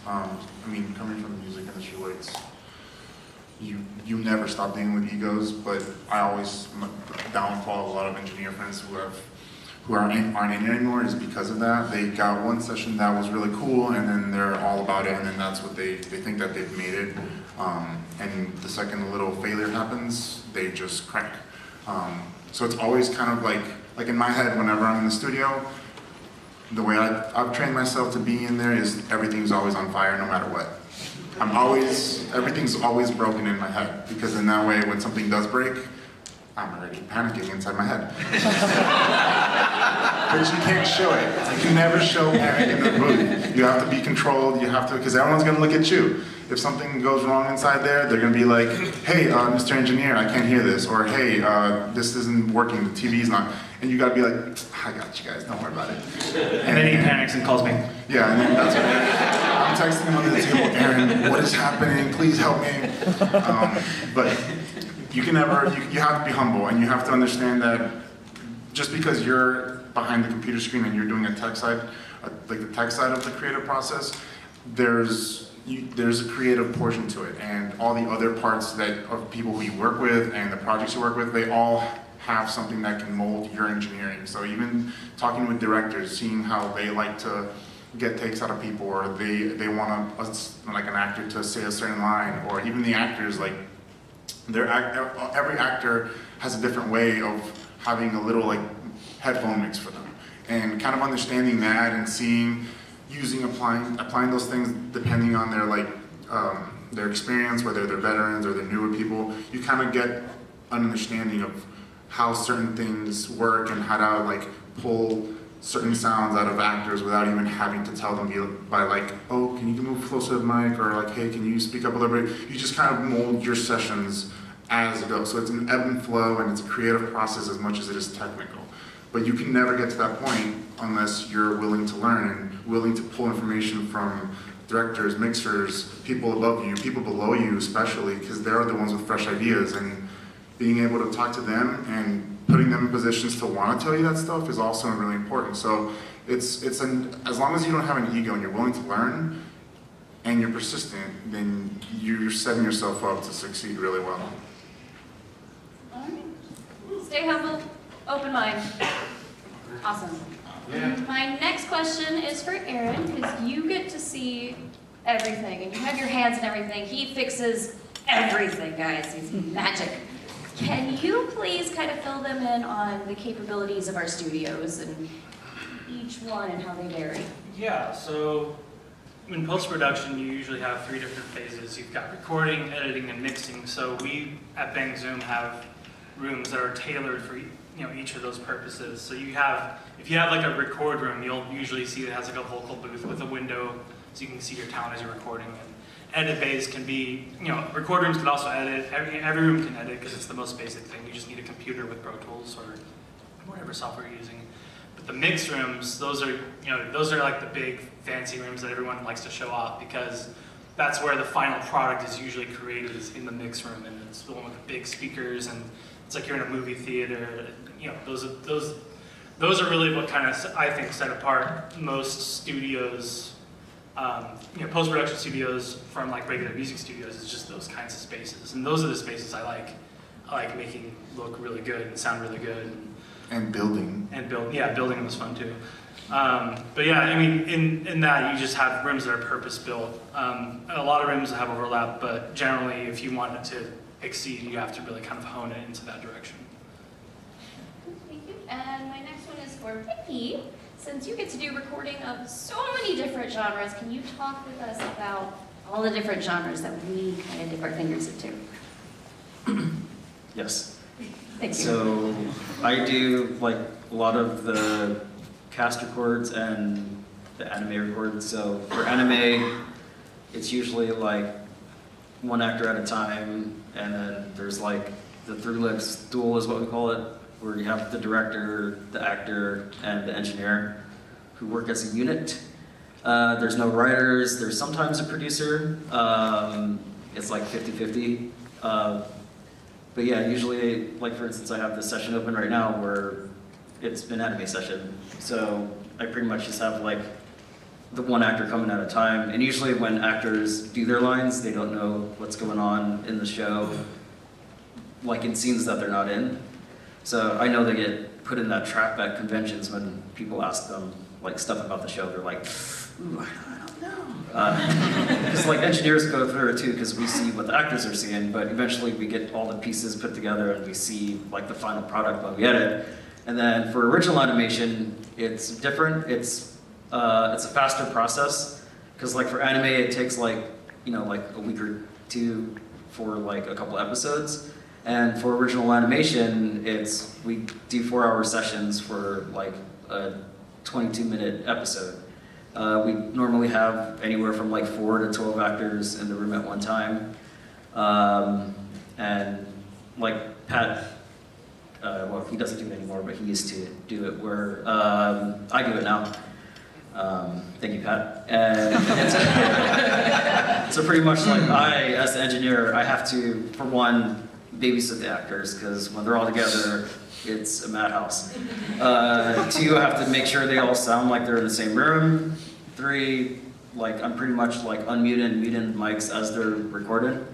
I mean, coming from the music industry, where it's you never stop dealing with egos, but I always downfall a lot of engineer friends who aren't in it anymore is because of that. They got one session that was really cool, and then they're all about it, and then that's what they think that they've made it. And the second a little failure happens, they just crack. So it's always kind of like in my head, whenever I'm in the studio, the way I've trained myself to be in there is everything's always on fire no matter what. Everything's always broken in my head, because in that way, when something does break, I'm already panicking inside my head. But you can't show it. You can never show panic in the booth. You have to be controlled, because everyone's gonna look at you. If something goes wrong inside there, they're gonna be like, hey, Mr. Engineer, I can't hear this, or hey, this isn't working, the TV's not. And you gotta be like, I got you guys, don't worry about it. And then he panics and calls me. Yeah, and then that's what I'm texting him under the table, Aaron, what is happening? Please help me. But you have to be humble, and you have to understand that just because you're behind the computer screen and you're doing a tech side, like the tech side of the creative process, there's a creative portion to it, and all the other parts of people who you work with and the projects you work with, they all have something that can mold your engineering. So even talking with directors, seeing how they like to get takes out of people, or they want like an actor to say a certain line, or even the actors, like every actor has a different way of having a little like headphone mix for them, and kind of understanding that and applying those things depending on their experience, whether they're veterans or they're newer people. You kind of get an understanding of how certain things work and how to like pull certain sounds out of actors without even having to tell them by like, oh, can you move closer to the mic, or like, hey, can you speak up a little bit? You just kind of mold your sessions as it goes. So it's an ebb and flow, and it's a creative process as much as it is technical. But you can never get to that point unless you're willing to learn and willing to pull information from directors, mixers, people above you, people below you especially, because they're the ones with fresh ideas, and being able to talk to them and putting them in positions to want to tell you that stuff is also really important. So as long as you don't have an ego and you're willing to learn and you're persistent, then you're setting yourself up to succeed really well. All right. Stay humble, open mind. Awesome. Yeah. My next question is for Aaron, because you get to see everything, and you have your hands in everything. He fixes everything, guys. He's magic. Can you please kind of fill them in on the capabilities of our studios and each one and how they vary? Yeah, so in post-production, you usually have 3 different phases. You've got recording, editing, and mixing. So we at Bangzoom have rooms that are tailored for each of those purposes. So if you have like a record room, you'll usually see it has like a vocal booth with a window, so you can see your talent as you're recording. And edit bays can be, record rooms can also edit. Every room can edit because it's the most basic thing. You just need a computer with Pro Tools or whatever software you're using. But the mix rooms, those are like the big fancy rooms that everyone likes to show off, because that's where the final product is usually created, is in the mix room, and it's the one with the big speakers, and it's like you're in a movie theater. Those are really what kind of, I think, set apart most studios, post-production studios from like regular music studios. Is just those kinds of spaces, and those are the spaces I like making look really good and sound really good. And building. Building was fun too. But yeah, I mean, in that you just have rooms that are purpose-built. A lot of rooms have overlap, but generally, if you want it to exceed, you have to really kind of hone it into that direction. Thank you. And my next one is for Vicky. Since you get to do recording of so many different genres, can you talk with us about all the different genres that we kind of dip our fingers into? Yes. Thank you. So I do like a lot of the cast records and the anime records. So for anime, it's usually like one actor at a time, and then there's like the three-legs duel is what we call it, where you have the director, the actor, and the engineer who work as a unit. There's no writers, there's sometimes a producer. It's like 50-50. But yeah, usually, like for instance, I have this session open right now where it's an anime session. So I pretty much just have like the one actor coming at a time. And usually when actors do their lines, they don't know what's going on in the show, like in scenes that they're not in. So I know they get put in that trap at conventions when people ask them like stuff about the show. They're like, ooh, I don't know. Because like engineers go through it too, because we see what the actors are seeing, but eventually we get all the pieces put together and we see like the final product when we edit. And then for original animation, it's different. It's a faster process, because like for anime it takes like, you know, like a week or two for like a couple episodes. And for original animation, we do 4-hour sessions for like a 22-minute episode. We normally have anywhere from like 4 to 12 actors in the room at one time. And like Pat, well, he doesn't do it anymore, but he used to do it where I do it now. Thank you, Pat. And so pretty much like I, as the engineer, I have to, for one, babysit the actors, because when they're all together, it's a madhouse. 2, I have to make sure they all sound like they're in the same room. 3, like I'm pretty much like unmuted and muted mics as they're recorded.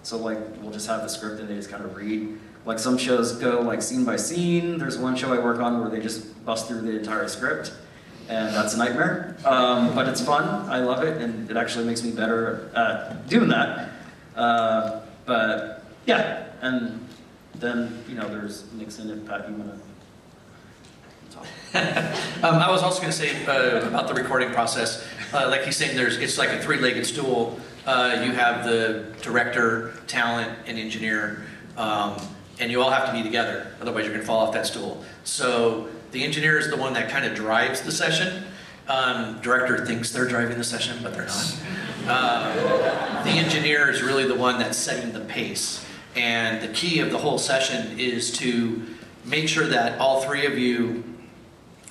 So like we'll just have the script and they just kind of read. Like some shows go like scene by scene. There's one show I work on where they just bust through the entire script, and that's a nightmare. But it's fun. I love it, and it actually makes me better at doing that. But yeah. And then, you know, there's Nixon and Pat, you want to talk? I was also going to say about the recording process. Like he's saying, it's like a 3-legged stool. You have the director, talent, and engineer, and you all have to be together. Otherwise, you're going to fall off that stool. So the engineer is the one that kind of drives the session. Director thinks they're driving the session, but they're not. The engineer is really the one that's setting the pace. And the key of the whole session is to make sure that all 3 of you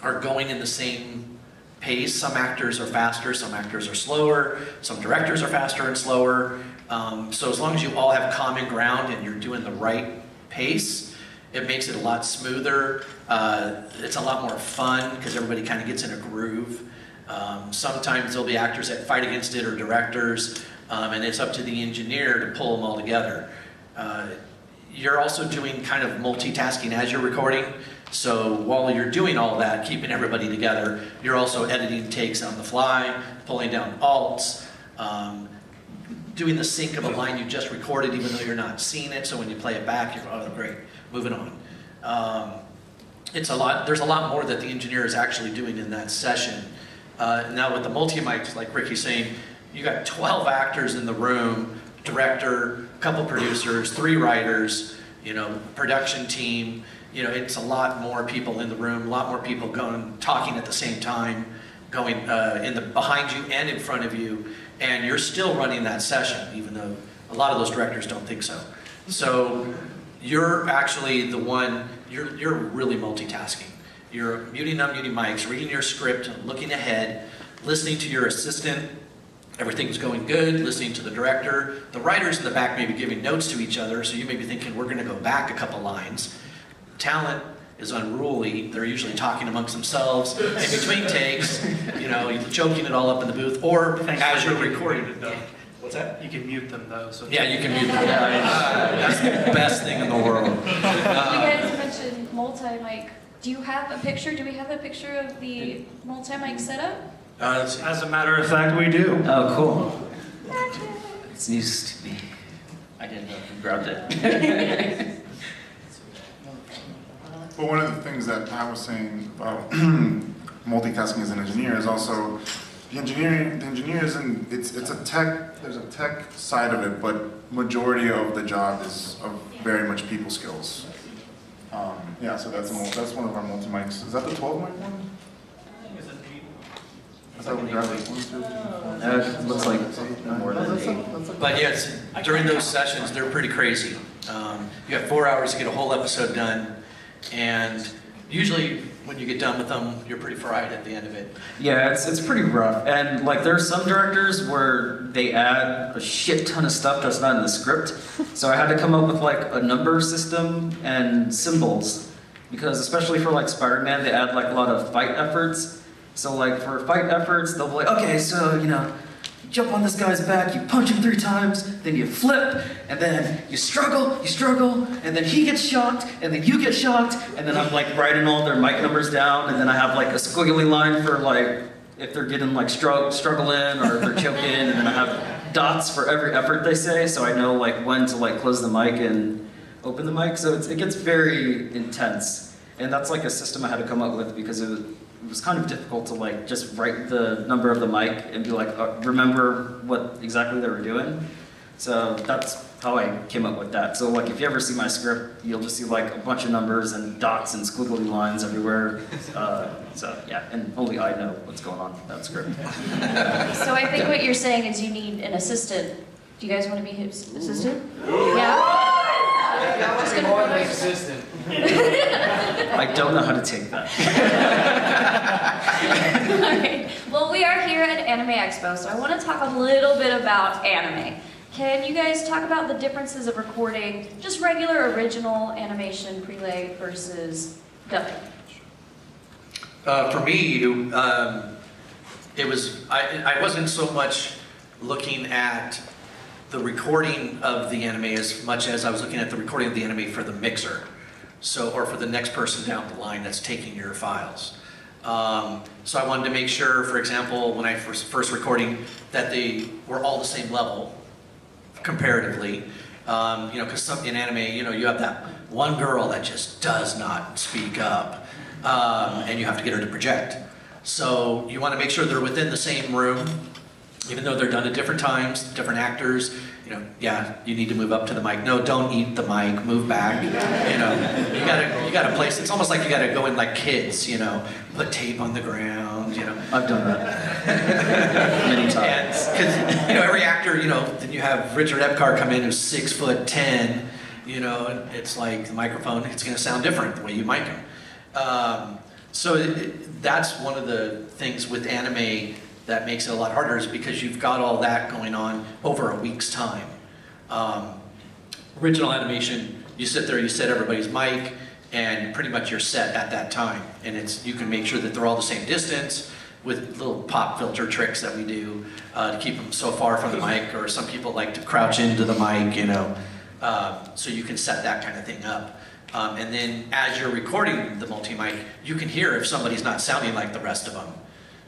are going in the same pace. Some actors are faster, some actors are slower, some directors are faster and slower. So as long as you all have common ground and you're doing the right pace, it makes it a lot smoother. It's a lot more fun because everybody kind of gets in a groove. Sometimes there'll be actors that fight against it or directors, and it's up to the engineer to pull them all together. You're also doing kind of multitasking as you're recording. So while you're doing all that, keeping everybody together, you're also editing takes on the fly, pulling down alts, doing the sync of a line you just recorded even though you're not seeing it. So when you play it back, you're, oh, great, moving on. There's a lot more that the engineer is actually doing in that session. Now with the multi-mics, like Ricky's saying, you got 12 actors in the room, director, couple producers, 3 writers, you know, production team. You know, it's a lot more people in the room, a lot more people talking at the same time, going behind you and in front of you, and you're still running that session, even though a lot of those directors don't think so. So you're actually the one, you're really multitasking. You're muting, unmuting mics, reading your script, looking ahead, listening to your assistant. Everything's going good, listening to the director. The writers in the back may be giving notes to each other, so you may be thinking, we're going to go back a couple lines. Talent is unruly. They're usually talking amongst themselves in between takes, you know, choking it all up in the booth, or as you're recording it, though. What's that? You can mute them though. So Yeah, you can mute them. That's the best thing in the world. You guys mentioned multi-mic. Do you have a picture? Do we have a picture of the multi-mic setup? Let's see. as a matter of fact, we do. Oh, cool. It's news to me. I didn't know if you grabbed it. But one of the things that Pat was saying about multitasking as an engineer is also the engineer is it's a tech, there's a tech side of it, but majority of the job is of very much people skills. Yeah, so that's one of our multi mics. Is that the 12 mic one? I thought we grabbed like 1, 2, 3, 4. It looks like more than 8. But yes, during those sessions, they're pretty crazy. You have 4 hours to get a whole episode done, and usually when you get done with them, you're pretty fried at the end of it. Yeah, it's pretty rough. And like there's some directors where they add a shit ton of stuff that's not in the script. So I had to come up with like a number system and symbols, because especially for like Spider-Man, they add like a lot of fight efforts. So like for fight efforts, they'll be like, okay, so you jump on this guy's back, you punch him 3 times, then you flip, and then you struggle, and then he gets shocked, and then you get shocked, and then I'm like writing all their mic numbers down, and then I have like a squiggly line for like if they're getting like struggling or if they're choking, and then I have dots for every effort they say, so I know like when to like close the mic and open the mic. So it gets very intense, and that's like a system I had to come up with because it was kind of difficult to like just write the number of the mic and be like remember what exactly they were doing. So that's how I came up with that. So like if you ever see my script, you'll just see like a bunch of numbers and dots and squiggly lines everywhere. So yeah, and only I know what's going on in that script. So I think what you're saying is you need an assistant. Do you guys want to be his assistant? Yeah? Just gonna More put than our- assistant. I don't know how to take that. Alright, well we are here at Anime Expo, so I want to talk a little bit about anime. Can you guys talk about the differences of recording just regular original animation prelay versus dubbing? For me, it was I wasn't so much looking at the recording of the anime as much as I was looking at the recording of the anime for the mixer, or for the next person down the line that's taking your files. So I wanted to make sure, for example, when I first recording, that they were all the same level comparatively. Because in anime, you have that one girl that just does not speak up, and you have to get her to project. So you want to make sure they're within the same room, even though they're done at different times, different actors. You need to move up to the mic. No, don't eat the mic. Move back. You gotta place. It's almost like you gotta go in like kids. Put tape on the ground. I've done that many times. Because every actor, then you have Richard Epcar come in who's 6'10", and it's like the microphone, it's going to sound different the way you mic him. That's one of the things with anime that makes it a lot harder, is because you've got all that going on over a week's time. Original animation, you sit there, you set everybody's mic, and pretty much you're set at that time. And you can make sure that they're all the same distance with little pop filter tricks that we do to keep them so far from the mic, or some people like to crouch into the mic, so you can set that kind of thing up. And then as you're recording the multi-mic, you can hear if somebody's not sounding like the rest of them.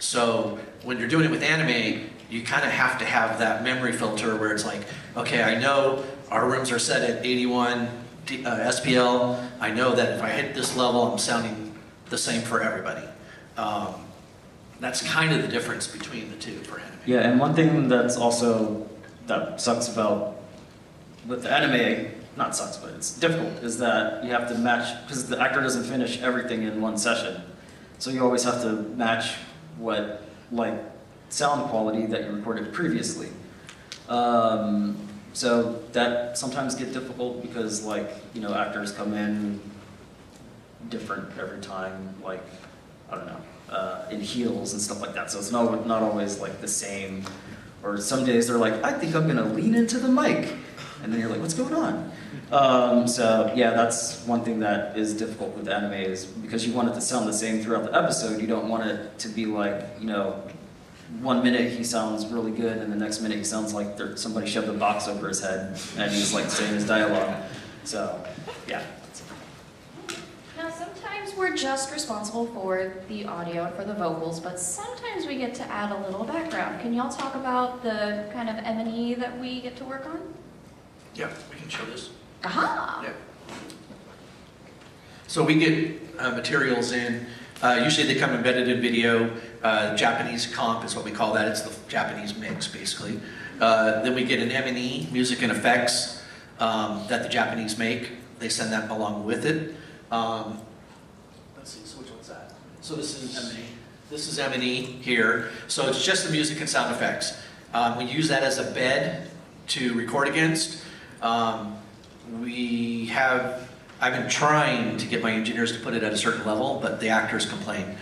So when you're doing it with anime, you kind of have to have that memory filter where it's like, okay, I know our rooms are set at 81 SPL. I know that if I hit this level, I'm sounding the same for everybody. That's kind of the difference between the two for anime. Yeah, and one thing that sucks about with the anime, not sucks, but it's difficult, is that you have to match, because the actor doesn't finish everything in one session. So you always have to match what, like, sound quality that you recorded previously. So that sometimes get difficult because, like, actors come in different every time, like, I don't know, in heels and stuff like that. So it's not always like the same. Or some days they're like, I think I'm gonna lean into the mic. And then you're like, what's going on? So yeah, that's one thing that is difficult with anime, is because you want it to sound the same throughout the episode. You don't want it to be like, 1 minute he sounds really good and the next minute he sounds like somebody shoved a box over his head and he's like saying his dialogue. So yeah. Now, sometimes we're just responsible for the audio and for the vocals, but sometimes we get to add a little background. Can y'all talk about the kind of M&E that we get to work on? Yeah, we can show this. Aha! Yeah. So we get materials in. Usually they come embedded in video. Japanese comp is what we call that. It's the Japanese mix, basically. Then we get an M&E, music and effects, that the Japanese make. They send that along with it. Let's see, so which one's that? So this is M&E. This is M&E here. So it's just the music and sound effects. We use that as a bed to record against. I've been trying to get my engineers to put it at a certain level, but the actors complain.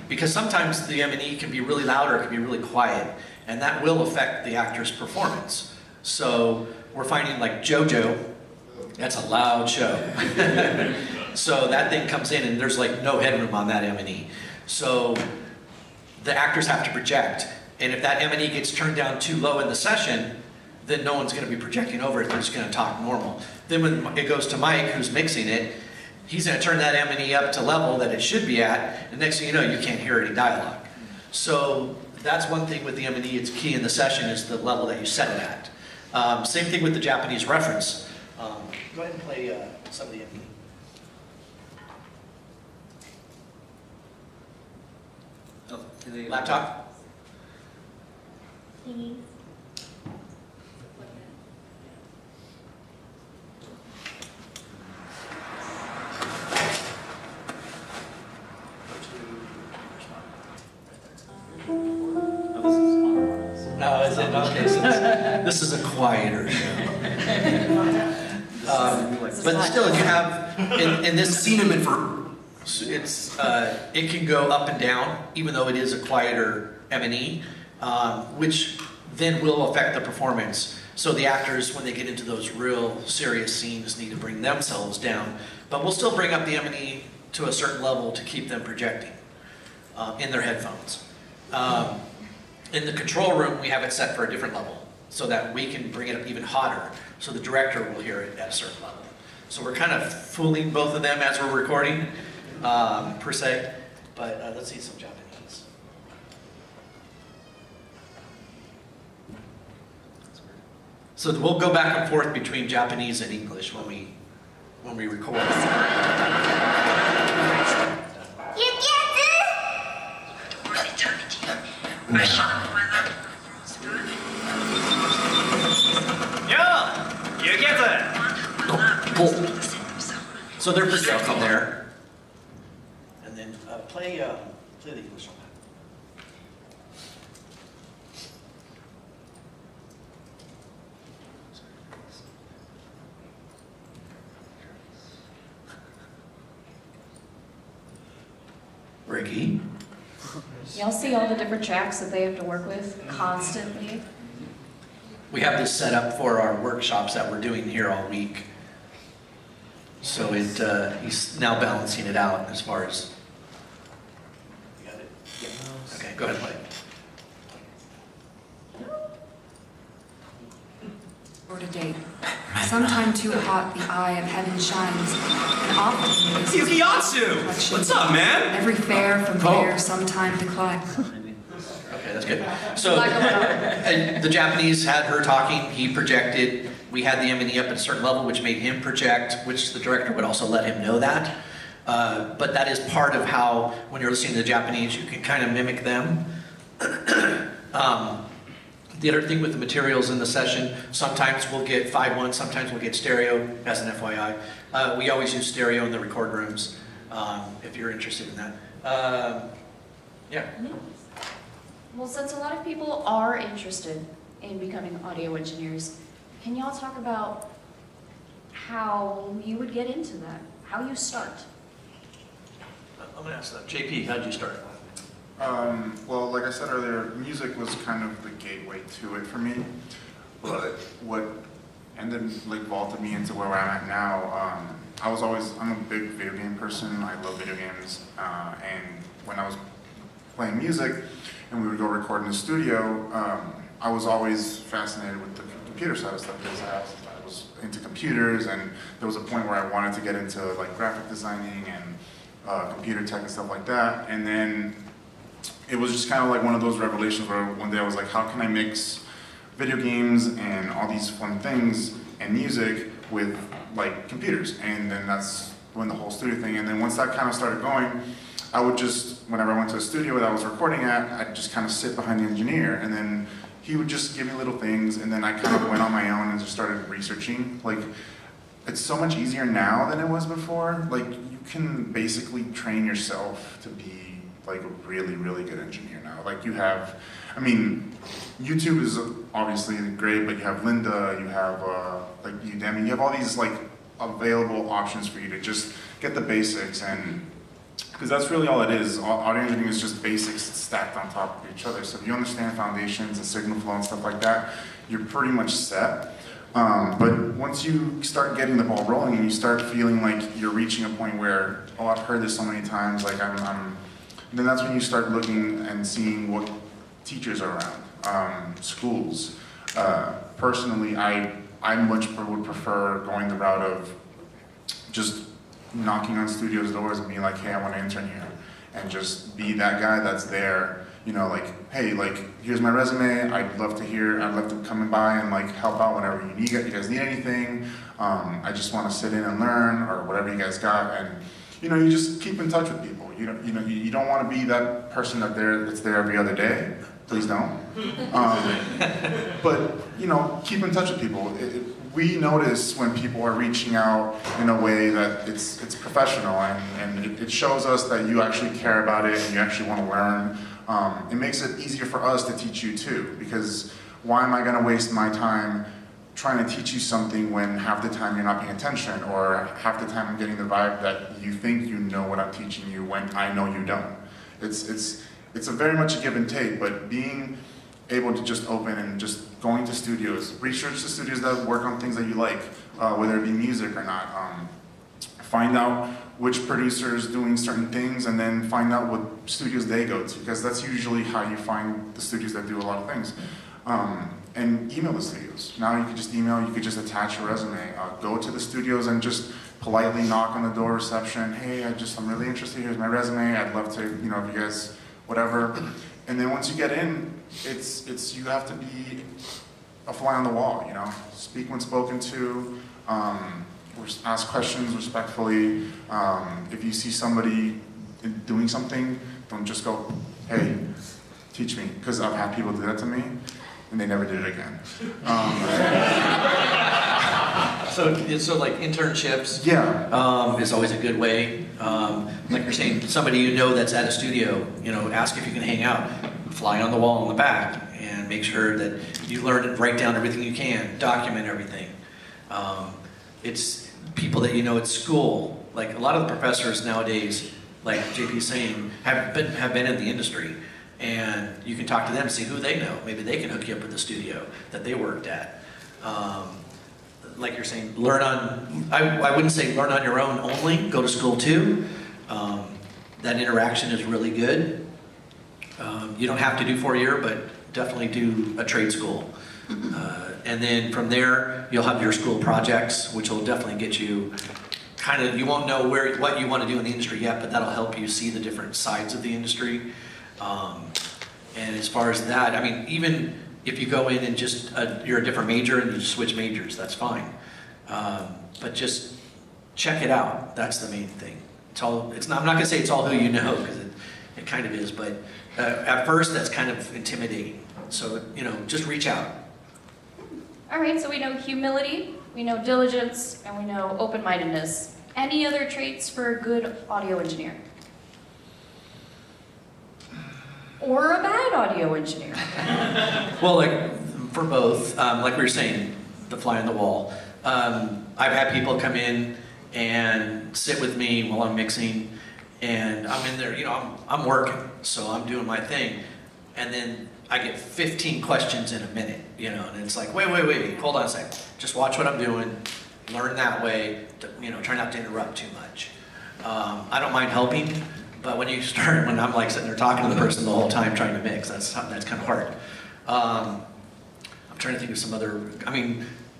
Because sometimes the M&E can be really loud or it can be really quiet, and that will affect the actor's performance. So we're finding like JoJo, that's a loud show. So that thing comes in and there's like no headroom on that M&E. So the actors have to project, and if that M&E gets turned down too low in the session, then no one's going to be projecting over it, they're just going to talk normal. Then when it goes to Mike, who's mixing it, he's going to turn that M&E up to level that it should be at, and next thing you know, you can't hear any dialogue. So that's one thing with the M&E, it's key in the session is the level that you set it at. Same thing with the Japanese reference. Go ahead and play some of the M&E. Laptop? Please. No, is it? Okay, so this is a quieter show. But still, you have, in this Seen him in for. it's it can go up and down, even though it is a quieter M&E, which then will affect the performance. So the actors, when they get into those real serious scenes, need to bring themselves down. But we'll still bring up the M&E to a certain level to keep them projecting in their headphones. In the control room, we have it set for a different level so that we can bring it up even hotter, so the director will hear it at a certain level. So we're kind of fooling both of them as we're recording, per se, but let's see some Japanese. So we'll go back and forth between Japanese and English when we record. Yeah, you get it. So they're projecting there. And then play the English on that. Ricky? Y'all see all the different tracks that they have to work with constantly? We have this set up for our workshops that we're doing here all week. So he's now balancing it out as far as. You got it? Yeah. Okay, go ahead and play. Or to date. Sometime too hot, the eye of heaven shines, and often is Yukiyatsu! What's up, man? every fair from there, sometime decline. Okay, that's good. So the Japanese had her talking, he projected. We had the M&E up at a certain level, which made him project, which the director would also let him know that. But that is part of how, when you're listening to the Japanese, you can kind of mimic them. The other thing with the materials in the session, sometimes we'll get 5.1, sometimes we'll get stereo, as an FYI. We always use stereo in the record rooms, if you're interested in that. Yeah. Well, since a lot of people are interested in becoming audio engineers, can y'all talk about how you would get into that? How you start? I'm gonna ask that. JP, how did you start? Well, like I said earlier, music was kind of the gateway to it for me. But what ended vaulted me into where I'm at now, I'm a big video game person. I love video games. And when I was playing music and we would go record in the studio, I was always fascinated with the computer side of stuff because I was into computers, and there was a point where I wanted to get into graphic designing and computer tech and stuff like that. And then it was just kind of one of those revelations where one day I was like, how can I mix video games and all these fun things and music with computers? And then that's when the whole studio thing, and then once that kind of started going, I would just, whenever I went to a studio that I was recording at, I'd just kind of sit behind the engineer, and then he would just give me little things, and then I kind of went on my own and just started researching. It's so much easier now than it was before. You can basically train yourself to be a really, really good engineer now. You have, YouTube is obviously great, but you have Linda, you have Udemy, you have all these available options for you to just get the basics, and because that's really all it is. Audio engineering is just basics stacked on top of each other. So if you understand foundations and signal flow and stuff like that, you're pretty much set. But once you start getting the ball rolling and you start feeling like you're reaching a point where, oh, I've heard this so many times, I'm then that's when you start looking and seeing what teachers are around, schools. Personally, I much would prefer going the route of just knocking on studios' doors and being like, hey, I want to intern here. And just be that guy that's there, you know, like, hey, like, here's my resume, I'd love to come by and like help out whenever you guys need anything. I just want to sit in and learn, or whatever you guys got. And, you know, you just keep in touch with people. You don't want to be that person that's there every other day. Please don't. But, you know, keep in touch with people. We notice when people are reaching out in a way that it's professional, and it shows us that you actually care about it and you actually want to learn. It makes it easier for us to teach you too, because why am I going to waste my time trying to teach you something when half the time you're not paying attention, or half the time I'm getting the vibe that you think you know what I'm teaching you when I know you don't. It's a very much a give and take, but being able to just open and just going to studios, research the studios that work on things that you like, whether it be music or not. Find out which producer's doing certain things, and then find out what studios they go to, because that's usually how you find the studios that do a lot of things. And email the studios. Now you could just email, you could just attach your resume. Go to the studios and just politely knock on the door reception. Hey, I'm really interested, here's my resume, I'd love to, you know, if you guys, whatever. And then once you get in, you have to be a fly on the wall, you know? Speak when spoken to, ask questions respectfully. If you see somebody doing something, don't just go, hey, teach me, because I've had people do that to me, and they never did it again. So like internships, Yeah. is always a good way. Like you're saying, somebody you know that's at a studio, you know, ask if you can hang out, fly on the wall in the back, and make sure that you learn and write down everything you can, document everything. It's people that you know at school. Like a lot of the professors nowadays, like JP's saying, have been in the industry. And you can talk to them, see who they know. Maybe they can hook you up with the studio that they worked at. Like you're saying, I wouldn't say learn on your own only, go to school too. That interaction is really good. You don't have to do 4-year, but definitely do a trade school. And then from there, you'll have your school projects, which will definitely get you you won't know what you want to do in the industry yet, but that'll help you see the different sides of the industry. And as far as that, I mean, even if you go in and just, you're a different major and you switch majors, that's fine. But just check it out. That's the main thing. I'm not going to say it's all who you know, because it kind of is, but at first that's kind of intimidating. So, you know, just reach out. All right, so we know humility, we know diligence, and we know open-mindedness. Any other traits for a good audio engineer? Or a bad audio engineer? Well, like for both, like we were saying, the fly on the wall. I've had people come in and sit with me while I'm mixing, and I'm in there, you know, I'm working, so I'm doing my thing, and then I get 15 questions in a minute, you know, and it's like, wait, hold on a second. Just watch what I'm doing, learn that way, you know, try not to interrupt too much. I don't mind helping. But when I'm like sitting there talking to the person the whole time trying to mix, that's kind of hard. I'm trying to think of some other,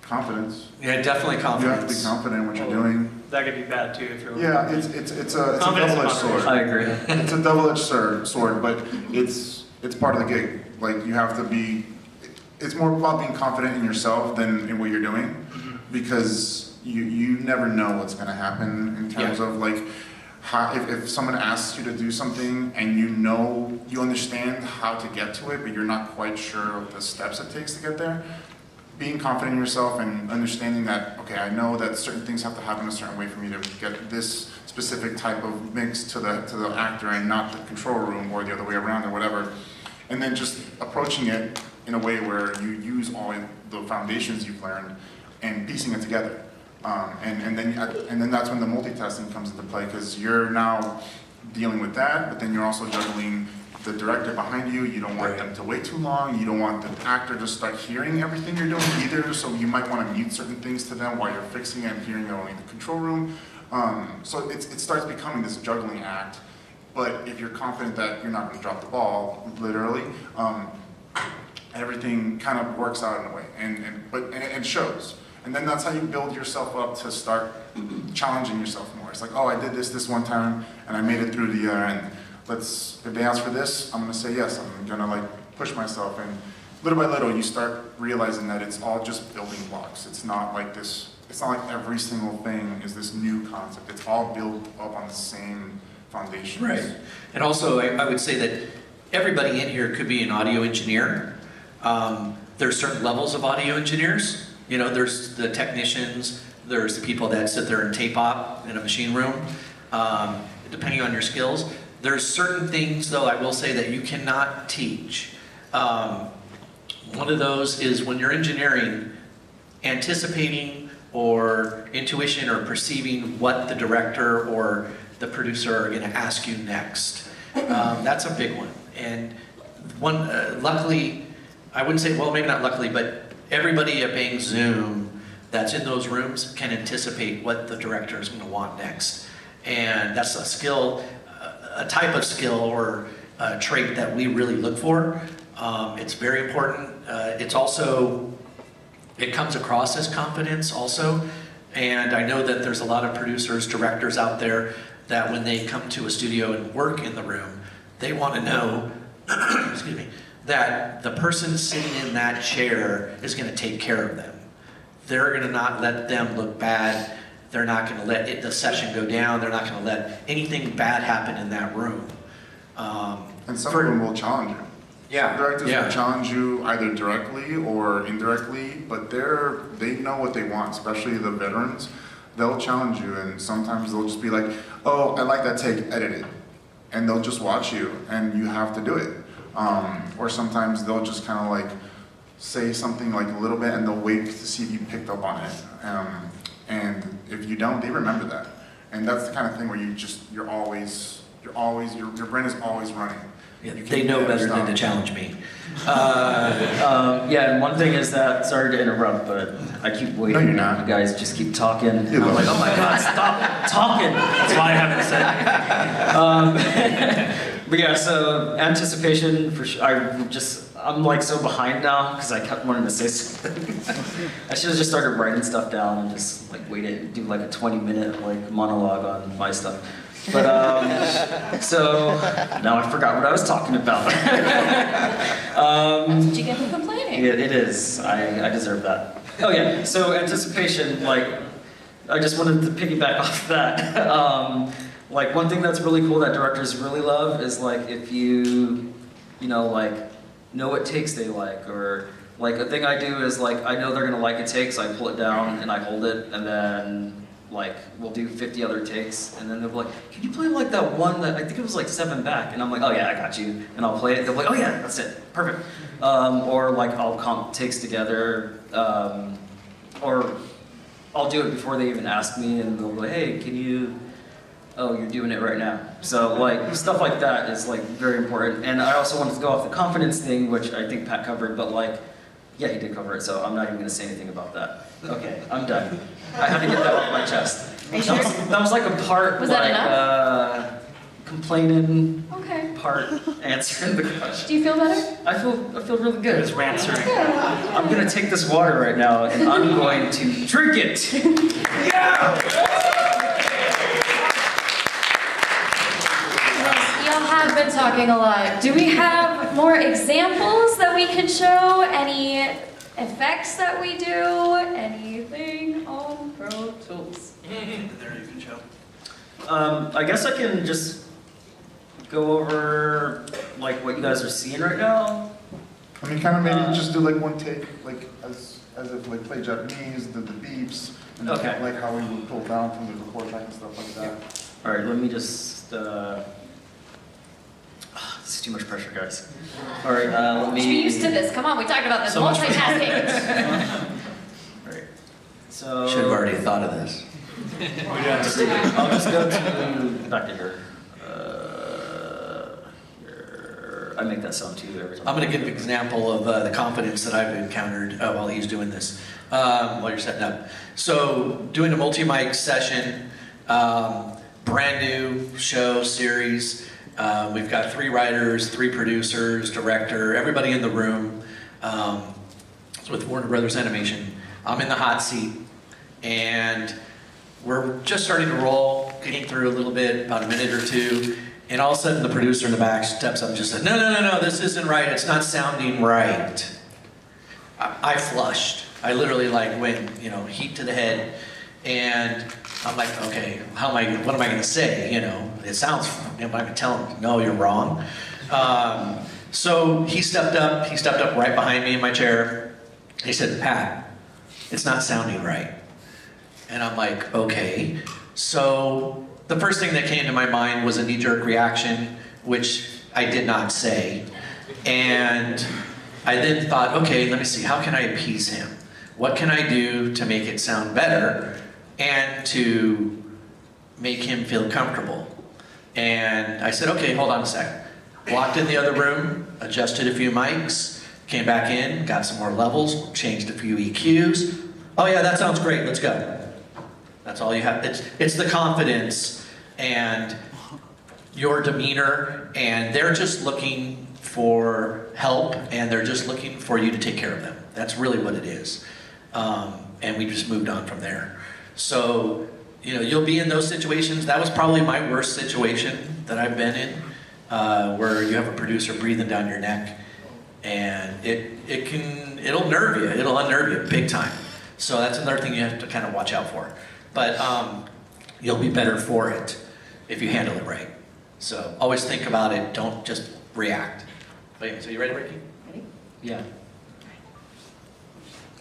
Confidence. Yeah, definitely confidence. You have to be confident in what you're doing. That could be bad too if you're. Yeah, it's a double-edged sword. I agree. It's a double-edged sword, but it's part of the gig. Like, you have to be, it's more about being confident in yourself than in what you're doing, because you never know what's going to happen in terms of like, if someone asks you to do something and you understand how to get to it, but you're not quite sure of the steps it takes to get there, being confident in yourself and understanding that, okay, I know that certain things have to happen a certain way for me to get this specific type of mix to the actor and not the control room or the other way around or whatever. And then just approaching it in a way where you use all the foundations you've learned and piecing it together. And then that's when the multitasking comes into play, because you're now dealing with that, but then you're also juggling the director behind you. You don't want them to wait too long. You don't want the actor to start hearing everything you're doing either, so you might want to mute certain things to them while you're fixing it and hearing it only in the control room. So it starts becoming this juggling act, But if you're confident that you're not going to drop the ball, literally, everything kind of works out in a way, and it shows. And then that's how you build yourself up to start challenging yourself more. It's like, oh, I did this one time, and I made it through the year, and if they ask for this, I'm gonna say yes. I'm gonna like push myself, and little by little, you start realizing that it's all just building blocks. It's not like this. It's not like every single thing is this new concept. It's all built up on the same foundation. Right. And also, I would say that everybody in here could be an audio engineer. There's certain levels of audio engineers. You know, there's the technicians, there's the people that sit there and tape op in a machine room, depending on your skills. There's certain things, though, I will say that you cannot teach. One of those is when you're engineering, anticipating or intuition or perceiving what the director or the producer are going to ask you next. That's a big one. And luckily, I wouldn't say, well, maybe not luckily, but everybody at Bangzoom that's in those rooms can anticipate what the director is going to want next. And that's a skill, a type of skill or a trait that we really look for. It's very important. It comes across as confidence also. And I know that there's a lot of producers, directors out there that when they come to a studio and work in the room, they want to know, excuse me, that the person sitting in that chair is going to take care of them. They're going to not let them look bad. They're not going to let the session go down. They're not going to let anything bad happen in that room. And some of them will challenge you. Yeah. Directors will challenge you either directly or indirectly, but they know what they want, especially the veterans. They'll challenge you, and sometimes they'll just be like, oh, I like that take, edit it. And they'll just watch you, and you have to do it. Or sometimes they'll just kind of like say something like a little bit, and they'll wait to see if you picked up on it. And if you don't, they remember that. And that's the kind of thing where your brain is always running. Yeah, they know better than to challenge me. Yeah, and one thing is that, sorry to interrupt, but I keep waiting. No, you're not. You guys just keep talking. And I'm like, oh my God, stop talking. That's why I haven't said. But yeah, so anticipation for sure. I'm like so behind now because I kept wanting to say something. I should have just started writing stuff down and just like waited and do like a 20-minute like monologue on my stuff. But so now I forgot what I was talking about. That's what you get for complaining. Yeah, it is. I deserve that. Oh yeah. So anticipation, like, I just wanted to piggyback off that. Like one thing that's really cool that directors really love is like if you like know what takes they like, or like a thing I do is like I know they're gonna like a take, so I pull it down and I hold it, and then like we'll do 50 other takes, and then they'll be like, can you play like that one that I think it was like 7 back, and I'm like, oh yeah, I got you, and I'll play it. They'll be like, oh yeah, that's it, perfect. Or like I'll comp takes together, or I'll do it before they even ask me, and they'll be like, hey, can you? Oh, you're doing it right now. So like stuff like that is like very important. And I also wanted to go off the confidence thing, which I think Pat covered, but like, yeah, he did cover it, so I'm not even gonna say anything about that. Okay, I'm done. I had to get that off my chest. Are you sure? That was like a part, Was like, that complaining, Okay. part answering the question. Do you feel better? I feel really It good. was answering. Good. I'm gonna take this water right now, and I'm going to drink it. Y'all have been talking a lot. Do we have more examples that we can show? Any effects that we do? Anything on Pro Tools? There you can show. I guess I can just go over like what you guys are seeing right now. I mean, kind of maybe just do like one take, like as if like play Japanese, the beeps, and Okay. like how we would pull down from the record track and stuff like that. All right, let me just. This is too much pressure, guys. All right, let You me. should be used to this. Come on, we talked about this. So much- Multitasking. All right. So. Should have already thought of this. I'll just go to back to here. Here. I make that sound too every time. I'm going to give an example of the confidence that I've encountered while he's doing this, while you're setting up. So doing a multi-mic session, brand new show series, We've got 3 writers, 3 producers, director, everybody in the room. It's with Warner Brothers Animation. I'm in the hot seat, and we're just starting to roll, getting through a little bit, about a minute or two, and all of a sudden the producer in the back steps up and just said, no, this isn't right, it's not sounding right. I flushed. I literally like went, heat to the head, and I'm like, okay, what am I gonna say, It sounds, am I gonna tell him, no, you're wrong? So he stepped up right behind me in my chair. He said, Pat, it's not sounding right. And I'm like, okay. So the first thing that came to my mind was a knee-jerk reaction, which I did not say. And I then thought, okay, let me see, how can I appease him? What can I do to make it sound better and to make him feel comfortable? And I said, okay, hold on a second. Walked in the other room, adjusted a few mics, came back in, got some more levels, changed a few EQs. Oh yeah, that sounds great, let's go. That's all you have. It's the confidence and your demeanor, and they're just looking for help, and they're just looking for you to take care of them. That's really what it is. And we just moved on from there. So, you'll be in those situations. That was probably my worst situation that I've been in, where you have a producer breathing down your neck, and it'll nerve you. It'll unnerve you big time. So that's another thing you have to kind of watch out for. But you'll be better for it if you handle it right. So always think about it. Don't just react. Wait, so you ready, Ricky? Ready? Yeah.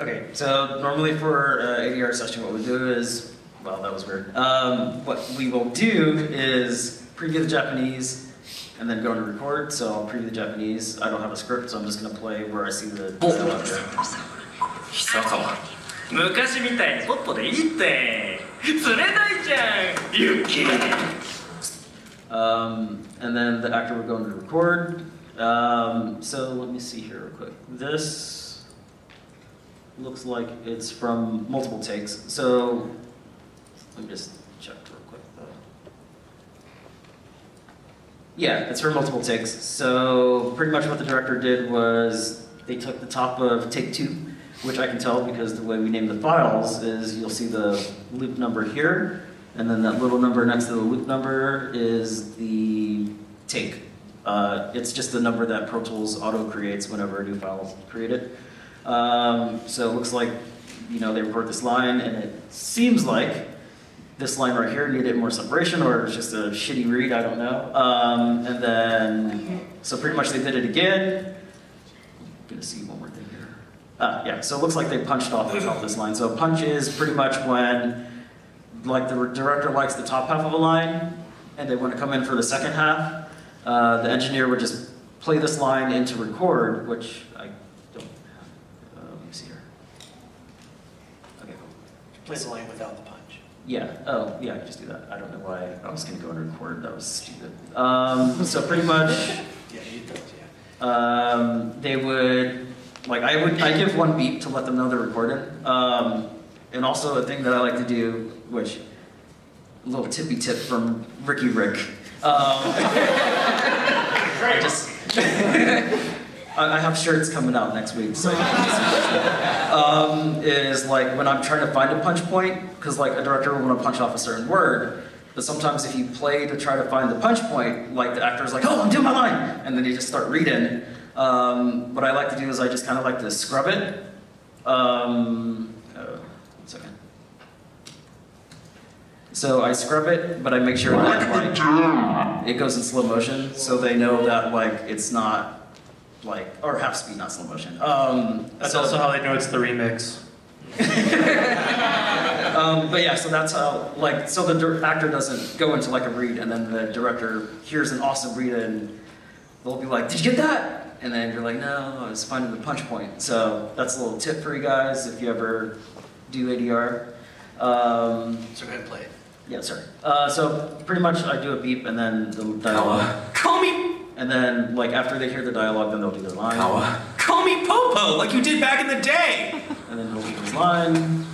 Okay, so normally for ADR session, what we do is, well, that was weird. What we will do is preview the Japanese and then go to record. So I'll preview the Japanese. I don't have a script, so I'm just going to play where I see the dialogue there. 久川昔みたいにポッポでいいって釣れないじゃんユッキー And then the actor would go into record. So let me see here real quick. This looks like it's from multiple takes. So let me just check real quick. Yeah, it's from multiple takes. So pretty much what the director did was they took the top of take 2, which I can tell because the way we name the files is you'll see the loop number here, and then that little number next to the loop number is the take. It's just the number that Pro Tools auto creates whenever a new file is created. So it looks like, they record this line, and it seems like this line right here needed more separation, or it's just a shitty read, I don't know. And then, so pretty much they did it again. I'm gonna see one more thing here. Yeah, so it looks like they punched off the top of this line. So punch is pretty much when, like, the director likes the top half of a line, and they want to come in for the second half. The engineer would just play this line into record, which I don't have. Let me see here. Okay, cool. Play the line without the punch. Yeah, oh, yeah, I can just do that. I don't know why I was going to go and record, that was stupid. So pretty much, Yeah, you don't, yeah. they would, like, I give one beat to let them know they're recording. And also a thing that I like to do, which, a little tippy tip from Ricky Rick. I just, I have shirts coming out next week, so is like when I'm trying to find a punch point, because like a director will want to punch off a certain word, but sometimes if you play to try to find the punch point, like the actor's like, oh, I'm doing my line, and then you just start reading. What I like to do is I just kind of like to scrub it. One second. So I scrub it, but I make sure that like it goes in slow motion, so they know that like it's not like, or half speed, not slow motion. That's also how they know it's the remix. But yeah, so that's how, like, so the actor doesn't go into like a read, and then the director hears an awesome read, and they'll be like, "Did you get that?" And then you're like, "No, I was finding the punch point." So that's a little tip for you guys if you ever do ADR. So go ahead and play it. Yeah, sorry. So pretty much I do a beep and then the dialogue. Call me, And then, like, after they hear the dialogue, then they'll do their line. call me Popo, like you did back in the day. And then he'll do his line.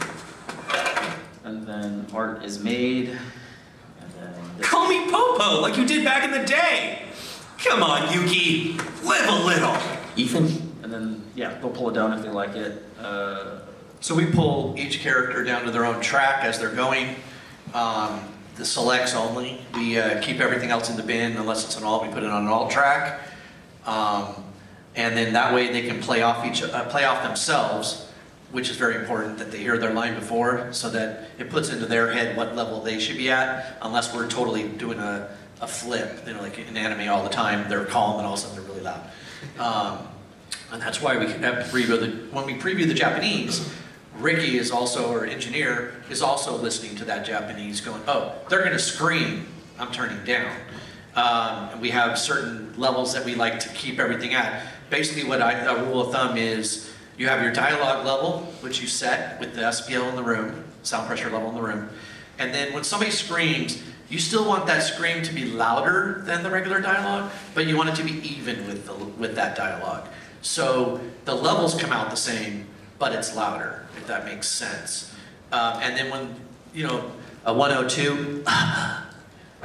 And then art is made. And then this. Call me Popo, like you did back in the day. Come on, Yuki, live a little. Ethan? And then, yeah, they'll pull it down if they like it. So we pull each character down to their own track as they're going. The selects only. We keep everything else in the bin unless it's an alt. We put it on an alt track, and then that way they can play off themselves, which is very important that they hear their line before, so that it puts into their head what level they should be at. Unless we're totally doing a flip, like in anime all the time, they're calm and all of a sudden they're really loud. And that's why we have to preview when we preview the Japanese. Ricky is also, our engineer, is also listening to that Japanese going, oh, they're going to scream, I'm turning down. And we have certain levels that we like to keep everything at. Basically a rule of thumb is you have your dialogue level, which you set with the SPL in the room, sound pressure level in the room. And then when somebody screams, you still want that scream to be louder than the regular dialogue, but you want it to be even with that dialogue. So the levels come out the same, but it's louder, if that makes sense. And then when, a 102,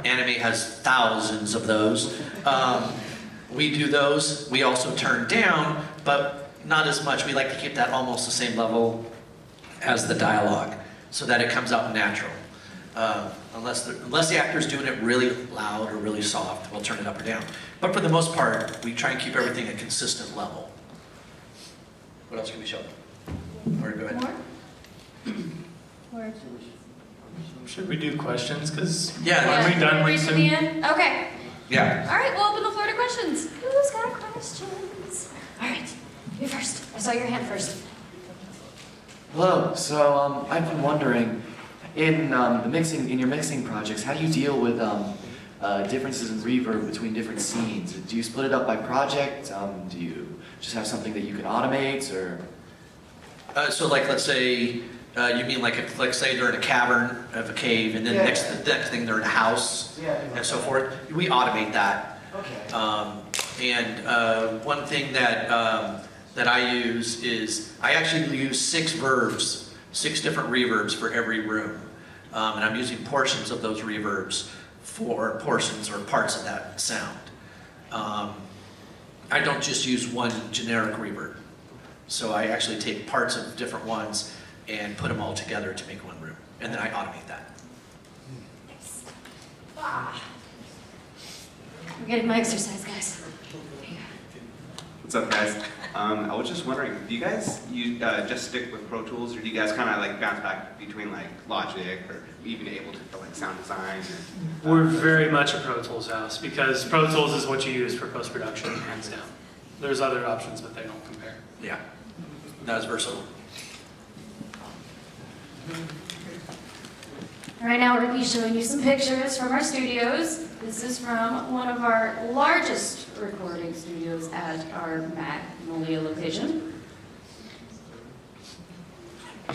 anime has thousands of those. We do those. We also turn down, but not as much. We like to keep that almost the same level as the dialogue, so that it comes out natural. Unless the actor's doing it really loud or really soft, we'll turn it up or down. But for the most part, we try and keep everything at a consistent level. What else can we show them? Or go ahead. More? Should we do questions? Because Yeah. are we done with Reach to some? the end? Okay. Yeah. All right, we'll open the floor to questions. Who's got questions? All right, you first. I saw your hand first. Hello. So I've been wondering, in your mixing projects, how do you deal with differences in reverb between different scenes? Do you split it up by project? Do you just have something that you can automate, or? So like, let's say, you mean like, let's say they're in a cavern of a cave, and then Yeah. the next thing they're in a house, and so forth. We automate that. Okay. One thing that I use is, I actually use 6 different reverbs for every room. And I'm using portions of those reverbs for portions or parts of that sound. I don't just use one generic reverb. So I actually take parts of different ones and put them all together to make one room. And then I automate that. I'm getting my exercise, guys. What's up, guys? I was just wondering, do you guys just stick with Pro Tools, or do you guys kind of like bounce back between like Logic, or even Ableton for like sound design? We're very much a Pro Tools house because Pro Tools is what you use for post-production, hands down. There's other options, but they don't compare. Yeah. That is versatile. Right now, Ricky's showing you some pictures from our studios. This is from one of our largest recording studios at our Magnolia location. Hi,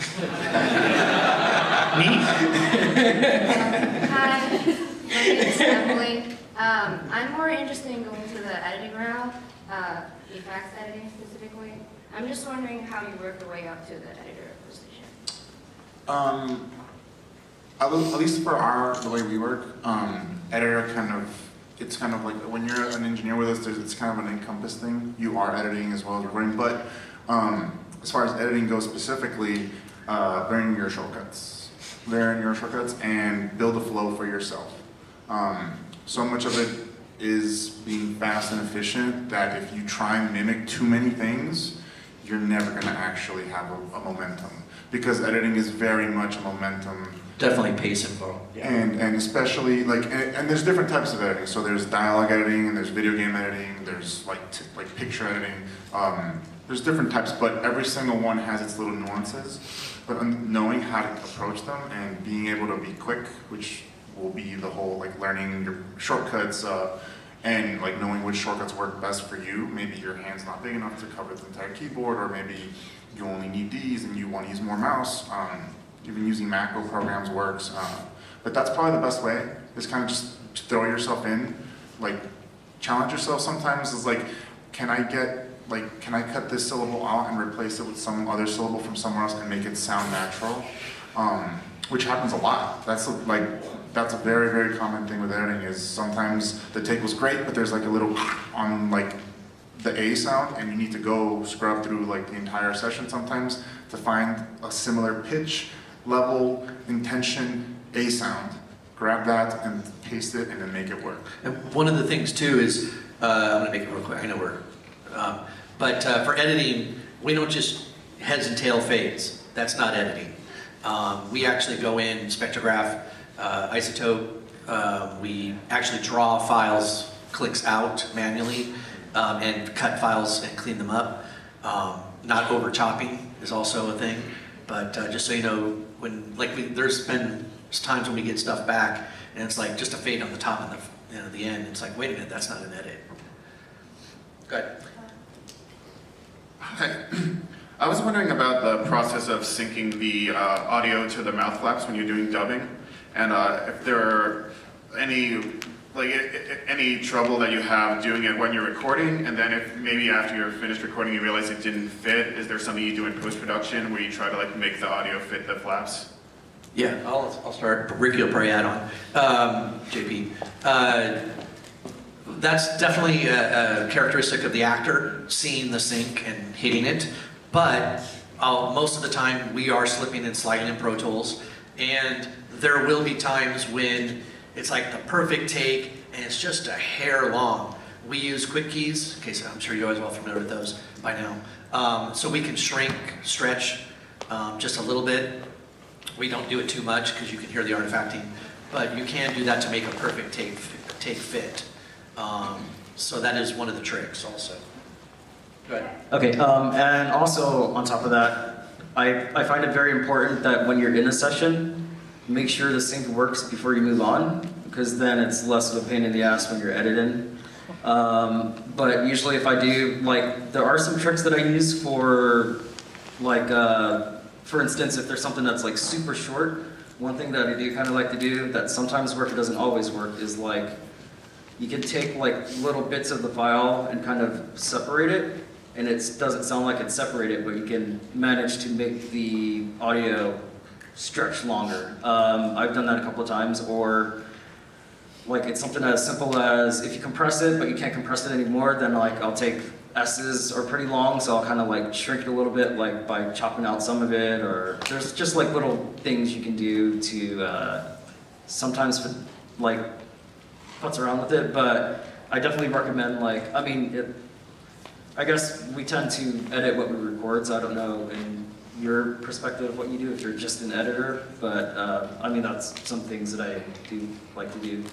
my name is Emily. I'm more interested in going to the editing route, effects editing specifically. I'm just wondering how you work your way up to the editor position. At least for the way we work, editor it's kind of like when you're an engineer with us, it's kind of an encompass thing. You are editing as well as recording, but as far as editing goes specifically, learn your shortcuts and build a flow for yourself. So much of it is being fast and efficient that if you try and mimic too many things, you're never going to actually have a momentum, because editing is very much a momentum. Definitely pace and flow. And especially and there's different types of editing. So there's dialogue editing, and there's video game editing, there's like picture editing. There's different types, but every single one has its little nuances. But knowing how to approach them and being able to be quick, which will be the whole learning your shortcuts, and knowing which shortcuts work best for you. Maybe your hand's not big enough to cover the entire keyboard, or maybe you only need these and you want to use more mouse. Even using macro programs works, but that's probably the best way, is kind of just throw yourself in, challenge yourself sometimes. Is can I cut this syllable out and replace it with some other syllable from somewhere else and make it sound natural? which happens a lot. That's a very, very common thing with editing is sometimes the take was great, but there's like a little on like the A sound, and you need to go scrub through like the entire session sometimes to find a similar pitch, level, intention, A sound. Grab that and paste it and then make it work. And one of the things too is, I'm gonna make it real quick, I know but for editing, we don't just heads and tail fades. That's not editing. We actually go in, spectrograph, isotope, we actually draw files, clicks out manually, and cut files and clean them up. Not over chopping is also a thing, but just so you know, there's been times when we get stuff back and it's like just a fade on the top and the end. It's like, wait a minute, that's not an edit. Go ahead. Hi. I was wondering about the process of syncing the audio to the mouth flaps when you're doing dubbing, and if there are any trouble that you have doing it when you're recording, and then if maybe after you're finished recording you realize it didn't fit, is there something you do in post-production where you try to like make the audio fit the flaps? Yeah, I'll start. Ricky will probably add on. JP. That's definitely a characteristic of the actor, seeing the sync and hitting it. But most of the time we are slipping and sliding in Pro Tools, and there will be times when it's like the perfect take and it's just a hair long. We use quick keys, okay, so I'm sure you're always well familiar with those by now. So we can shrink, stretch just a little bit. We don't do it too much because you can hear the artifacting, but you can do that to make a perfect take fit. So that is one of the tricks also. Go ahead. Okay, and also on top of that, I find it very important that when you're in a session, make sure the sync works before you move on, because then it's less of a pain in the ass when you're editing. But usually if I do, there are some tricks that I use for, for instance, if there's something that's super short, one thing that I do kind of like to do that sometimes works, it doesn't always work, is you can take little bits of the file and kind of separate it, and it doesn't sound like it's separated, but you can manage to make the audio stretch longer. I've done that a couple of times, or it's something as simple as if you compress it, but you can't compress it anymore, then I'll take S's are pretty long, so I'll kind of shrink it a little bit, by chopping out some of it, or there's just little things you can do to sometimes putz around with it, but I definitely recommend I guess we tend to edit what we record, so I don't know in your perspective what you do if you're just an editor, but that's some things that I do like to do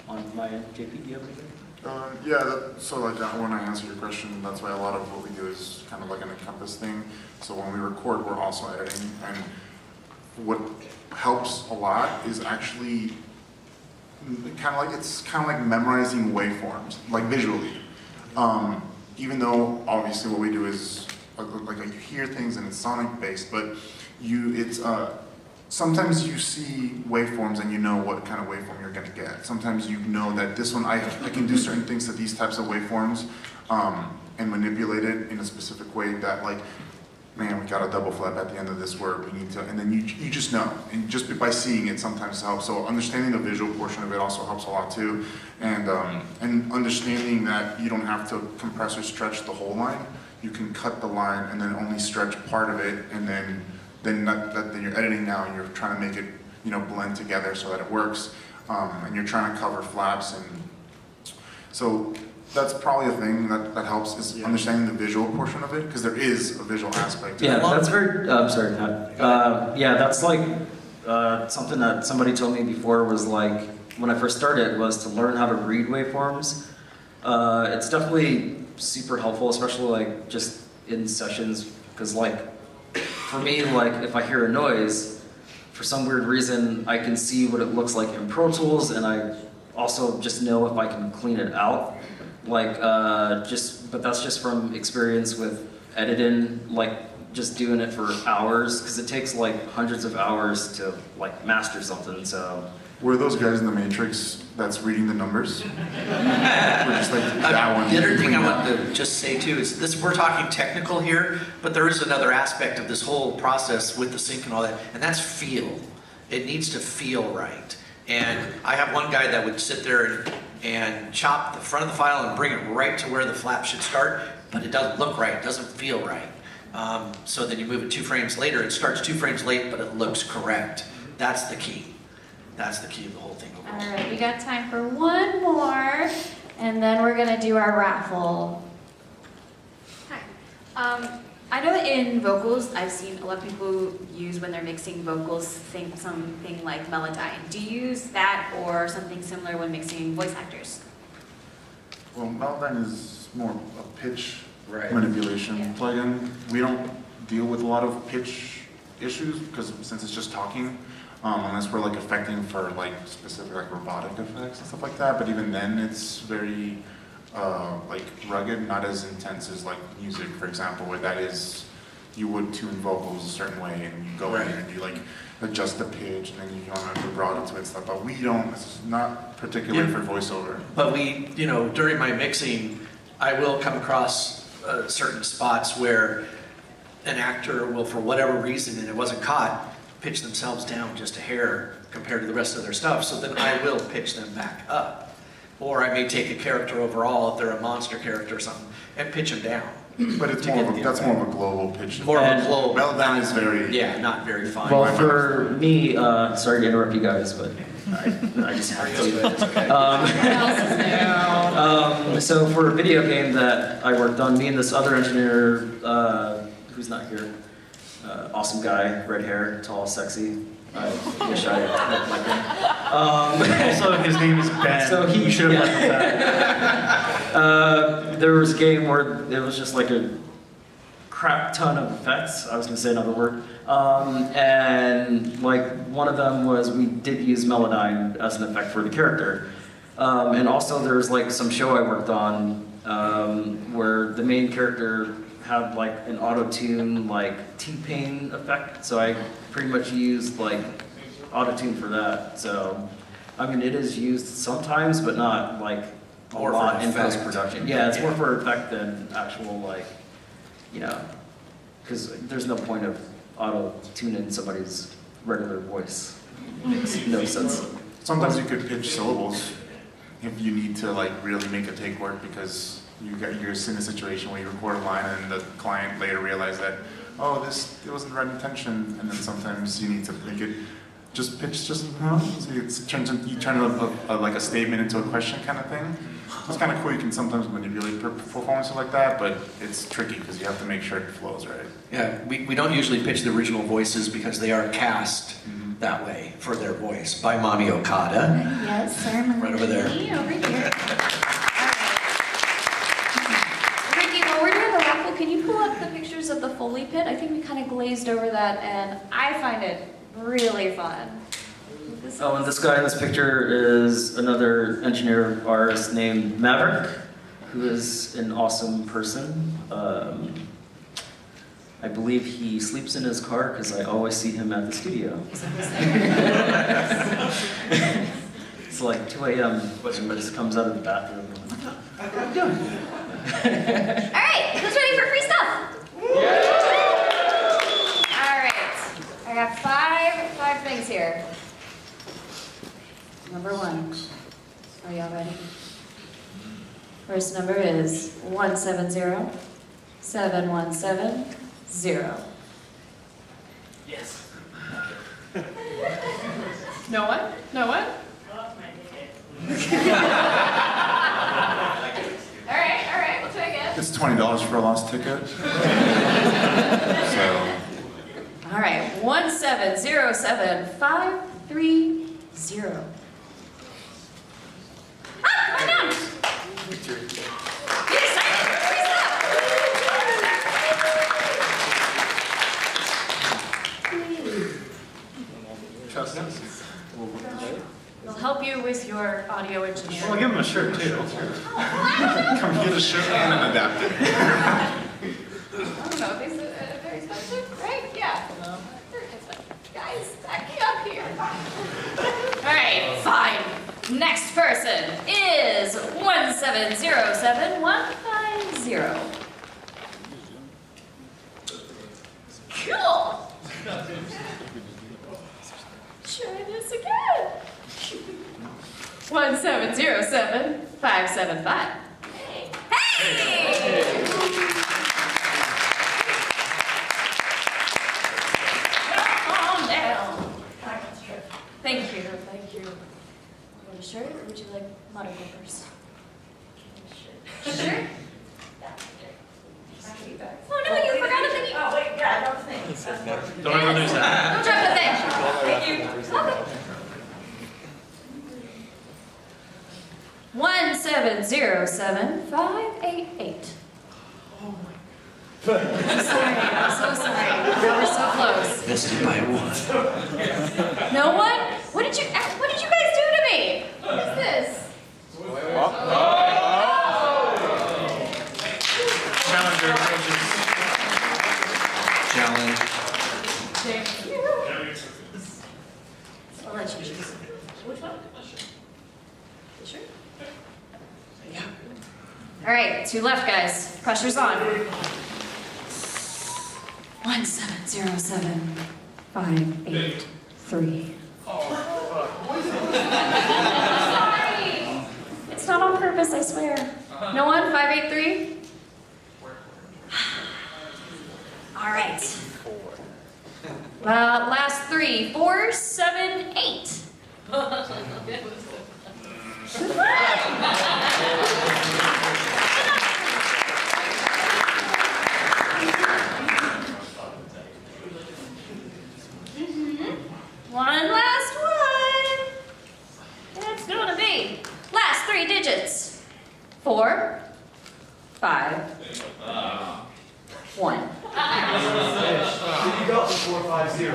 on my end. JP, do you have anything? When I answer your question, that's why a lot of what we do is kind of an encompass thing. So when we record, we're also editing, and what helps a lot is actually it's kind of like memorizing waveforms, visually. Even though obviously what we do is you hear things and it's sonic based, but sometimes you see waveforms and you know what kind of waveform you're going to get. Sometimes you know that this one, I can do certain things to these types of waveforms and manipulate it in a specific way that man, we got a double flap at the end of this word, we need to, and then you just know, and just by seeing it sometimes helps. So understanding the visual portion of it also helps a lot too, and understanding that you don't have to compress or stretch the whole line. You can cut the line and then only stretch part of it, and then you're editing now and you're trying to make it blend together so that it works, and you're trying to cover flaps, and so that's probably a thing that helps is understanding the visual portion of it, because there is a visual aspect to it. Yeah, that's very, I'm sorry, Pat. Yeah, that's something that somebody told me before was when I first started, was to learn how to read waveforms. It's definitely super helpful, especially just in sessions, because for me, if I hear a noise, for some weird reason, I can see what it looks like in Pro Tools, and I also just know if I can clean it out. But that's just from experience with editing, just doing it for hours, because it takes hundreds of hours to master something, so. Were those guys in the Matrix that's reading the numbers? We're just that one. The other thing I want to just say too is this: we're talking technical here, but there is another aspect of this whole process with the sync and all that, and that's feel. It needs to feel right. And I have one guy that would sit there and chop the front of the file and bring it right to where the flap should start, but it doesn't look right, it doesn't feel right. So then you move it 2 frames later, it starts 2 frames late, but it looks correct. That's the key. That's the key of the whole thing. All right, we got time for one more, and then we're gonna do our raffle. Hi. I know that in vocals, I've seen a lot of people use when they're mixing vocals, think something like Melodyne. Do you use that or something similar when mixing voice actors? Well, Melodyne is more a pitch Right. manipulation Yeah. plugin. We don't deal with a lot of pitch issues because since it's just talking, unless we're like affecting for like specific like robotic effects and stuff like that. But even then, it's very like rugged, not as intense as like music, for example, where that is, you would tune vocals a certain way and you go in and you like adjust the pitch and then you want to vibrato to it and stuff. But we don't. This is not particularly for voiceover. But we, during my mixing, I will come across certain spots where an actor will, for whatever reason, and it wasn't caught, pitch themselves down just a hair compared to the rest of their stuff. So then I will pitch them back up. Or I may take a character overall, if they're a monster character or something, and pitch them down. But it's more of a, that's more of a global pitch. More of a global. Melodyne is very not very fine. Well, for me, sorry to interrupt you guys, but I just have to. So for a video game that I worked on, me and this other engineer, who's not here, awesome guy, red hair, tall, sexy. I wish I looked like him. Also, his name is Ben. So he should have left that. There was a game where it was just like a crap ton of effects. I was going to say another word. And like one of them was we did use Melodyne as an effect for the character. And also there's like some show I worked on where the main character had like an auto-tune like T-Pain effect. So I pretty much used like auto-tune for that. So I mean it is used sometimes, but not like a More lot for in effect. post-production. Yeah, it's more for effect than actual like, because there's no point of auto-tuning somebody's regular voice. It makes no sense. Sometimes you could pitch syllables if you need to like really make a take work because you're in a situation where you record a line and the client later realizes that, oh, it wasn't the right intention, and then sometimes you need to make it just pitch just so you turn like a statement into a question kind of thing. It's kind of cool. You can sometimes manipulate performances like that, but it's tricky because you have to make sure it flows right. Yeah, we don't usually pitch the original voices because they are cast that way for their voice by Mami Okada. Yes, sir. Right over there. Over here. Ricky, while we're doing the raffle, can you pull up the pictures of the Foley pit? I think we kind of glazed over that, and I find it really fun. Oh, and this guy in this picture is another engineer of ours named Maverick, who is an awesome person. I believe he sleeps in his car because I always see him at the studio. It's like 2 a.m. and he just comes out of the bathroom. What are you doing? All right, who's ready for free stuff? All right, I got five things here. Number 1. Are y'all ready? First number is 170-717-0. Yes. No one? No one? All right, we'll try again. It's $20 for a lost ticket. So. All right, 1707530. Ah, come on down. Get excited. Free stuff. Trust us. We'll help you with your audio engineer. We'll give him a shirt too. Come get a shirt and an adapter. I don't know, these are very expensive, right? Yeah. Guys, back me up here. All right, fine. Next person is 1707150. Cool. Sure. 1707575. Hey! Calm down. Thank you, thank you. You want a shirt or would you like motto clippers? Shirt? Oh no, you forgot a thing. Oh wait, yeah, I don't think. Don't ever lose that. Don't drop the thing. Thank you. Okay. 1707588. I'm sorry, I'm so sorry. We're so close. This is my one. No one? What did you guys do to me? What is this? Challenger approaches. Challenge. I'll let you choose. Which one? You sure? Yeah. All right, two left, guys. Pressure's on. 1707583. Sorry. It's not on purpose, I swear. No one? 583? All right. Last three. 478. One last one. It's gonna be last three digits. 4, 5, 1. You got the 450.